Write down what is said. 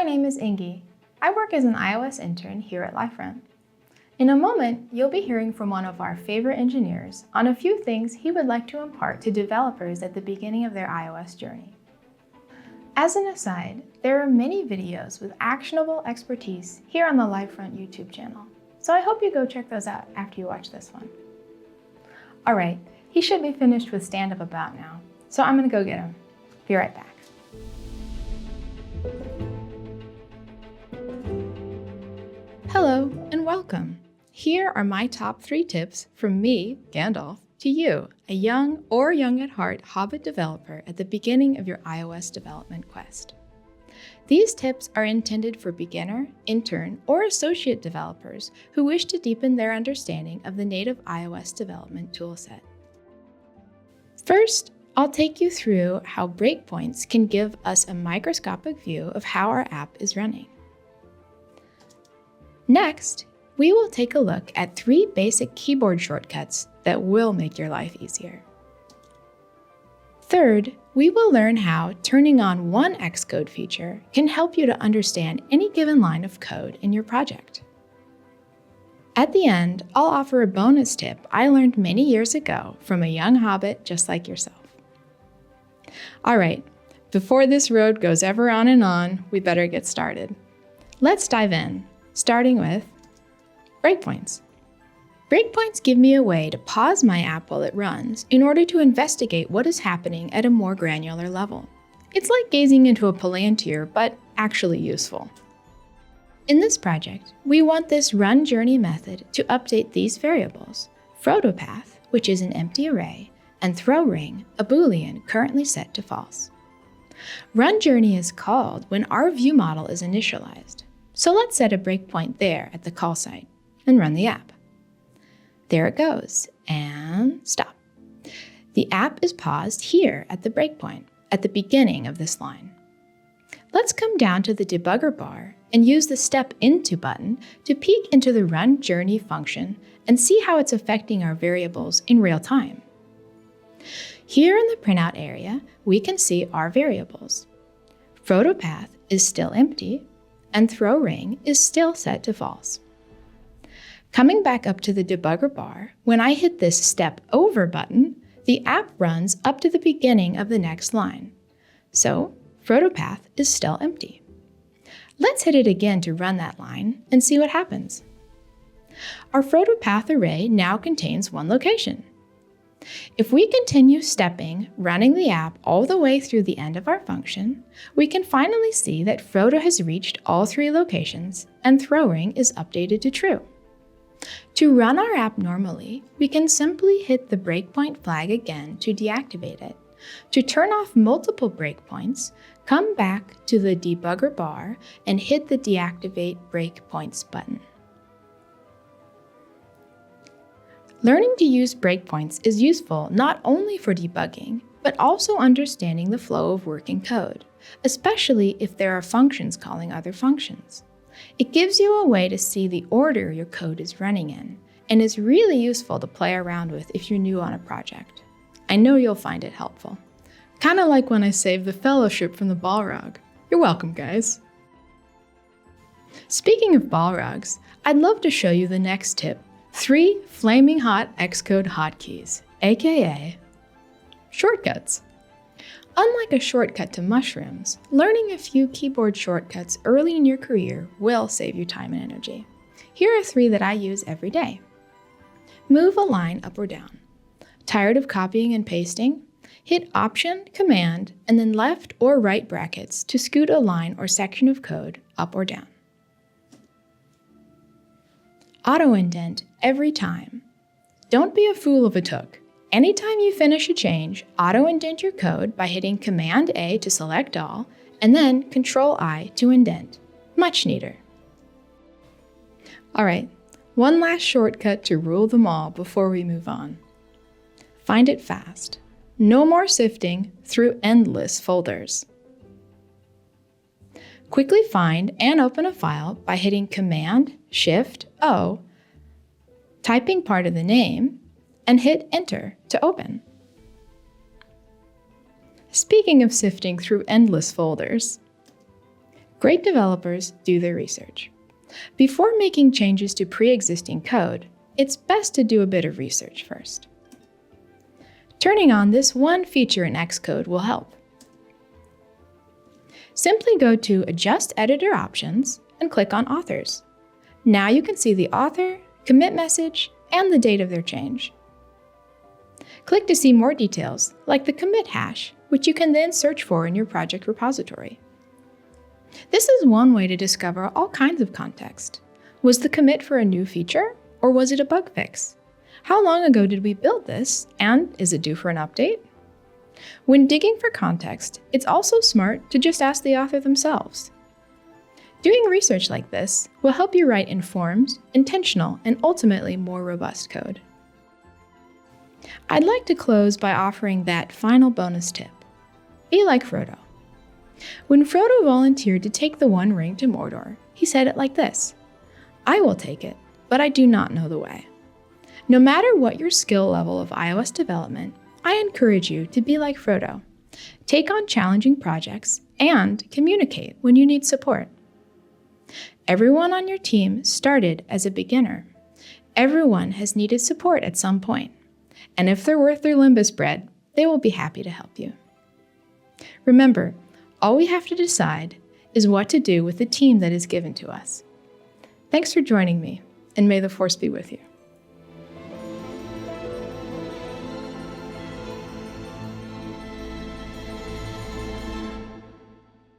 name is Ingi. I work as an iOS intern here at Livefront. In a moment, you'll be hearing from one of our favorite engineers on a few things he would like to impart to developers at the beginning of their iOS journey. As an aside, there are many videos with actionable expertise here on the Livefront YouTube channel, so I hope you go check those out after you watch this one. All right, he should be finished with stand-up about now, so I'm gonna go get him. Be right back. Hello and welcome. Here are my top 3 tips from me, Gandalf, to you, a young or young at heart Hobbit developer at the beginning of your iOS development quest. These tips are intended for beginner, intern, or associate developers who wish to deepen their understanding of the native iOS development toolset. First, I'll take you through how breakpoints can give us a microscopic view of how our app is running. Next, we will take a look at 3 basic keyboard shortcuts that will make your life easier. Third, we will learn how turning on one Xcode feature can help you to understand any given line of code in your project. At the end, I'll offer a bonus tip I learned many years ago from a young hobbit just like yourself. All right, before this road goes ever on and on, we better get started. Let's dive in, starting with breakpoints. Breakpoints give me a way to pause my app while it runs in order to investigate what is happening at a more granular level. It's like gazing into a palantir, but actually useful. In this project, we want this run journey method to update these variables: PhotoPath, which is an empty array, and throwRing, a Boolean currently set to false. Run journey is called when our view model is initialized. So let's set a breakpoint there at the call site and run the app. There it goes, and stop. The app is paused here at the breakpoint, at the beginning of this line. Let's come down to the debugger bar and use the Step Into button to peek into the run journey function and see how it's affecting our variables in real time. Here in the printout area, we can see our variables. PhotoPath is still empty, and throwRing is still set to false. Coming back up to the debugger bar, when I hit this Step Over button, the app runs up to the beginning of the next line. So, PhotoPath is still empty. Let's hit it again to run that line and see what happens. Our PhotoPath array now contains one location. If we continue stepping, running the app all the way through the end of our function, we can finally see that Frodo has reached all 3 locations and throwRing is updated to true. To run our app normally, we can simply hit the breakpoint flag again to deactivate it. To turn off multiple breakpoints, come back to the debugger bar and hit the Deactivate Breakpoints button. Learning to use breakpoints is useful not only for debugging, but also understanding the flow of working code, especially if there are functions calling other functions. It gives you a way to see the order your code is running in, and is really useful to play around with if you're new on a project. I know you'll find it helpful. Kind of like when I saved the Fellowship from the Balrog. You're welcome, guys. Speaking of Balrogs, I'd love to show you the next tip: 3 flaming hot Xcode hotkeys, aka shortcuts. Unlike a shortcut to mushrooms, learning a few keyboard shortcuts early in your career will save you time and energy. Here are 3 that I use every day. Move a line up or down. Tired of copying and pasting? Hit Option, Command, and then left or right brackets to scoot a line or section of code up or down. Auto-indent every time. Don't be a fool of a took. Anytime you finish a change, auto-indent your code by hitting Command-A to select all, and then Control-I to indent. Much neater. All right, one last shortcut to rule them all before we move on. Find it fast. No more sifting through endless folders. Quickly find and open a file by hitting Command-Shift-O, typing part of the name, and hit Enter to open. Speaking of sifting through endless folders, Great developers do their research. Before making changes to pre-existing code, it's best to do a bit of research first. Turning on this one feature in Xcode will help. Simply go to Adjust Editor Options and click on Authors. Now you can see the author, commit message, and the date of their change. Click to see more details, like the commit hash, which you can then search for in your project repository. This is one way to discover all kinds of context. Was the commit for a new feature, or was it a bug fix? How long ago did we build this, and is it due for an update? When digging for context, it's also smart to just ask the author themselves. Doing research like this will help you write informed, intentional, and ultimately more robust code. I'd like to close by offering that final bonus tip. Be like Frodo. When Frodo volunteered to take the One Ring to Mordor, he said it like this: "I will take it, but I do not know the way." No matter what your skill level of iOS development, I encourage you to be like Frodo. Take on challenging projects and communicate when you need support. Everyone on your team started as a beginner. Everyone has needed support at some point. And if they're worth their Limbus bread, they will be happy to help you. Remember, all we have to decide is what to do with the team that is given to us. Thanks for joining me, and may the Force be with you.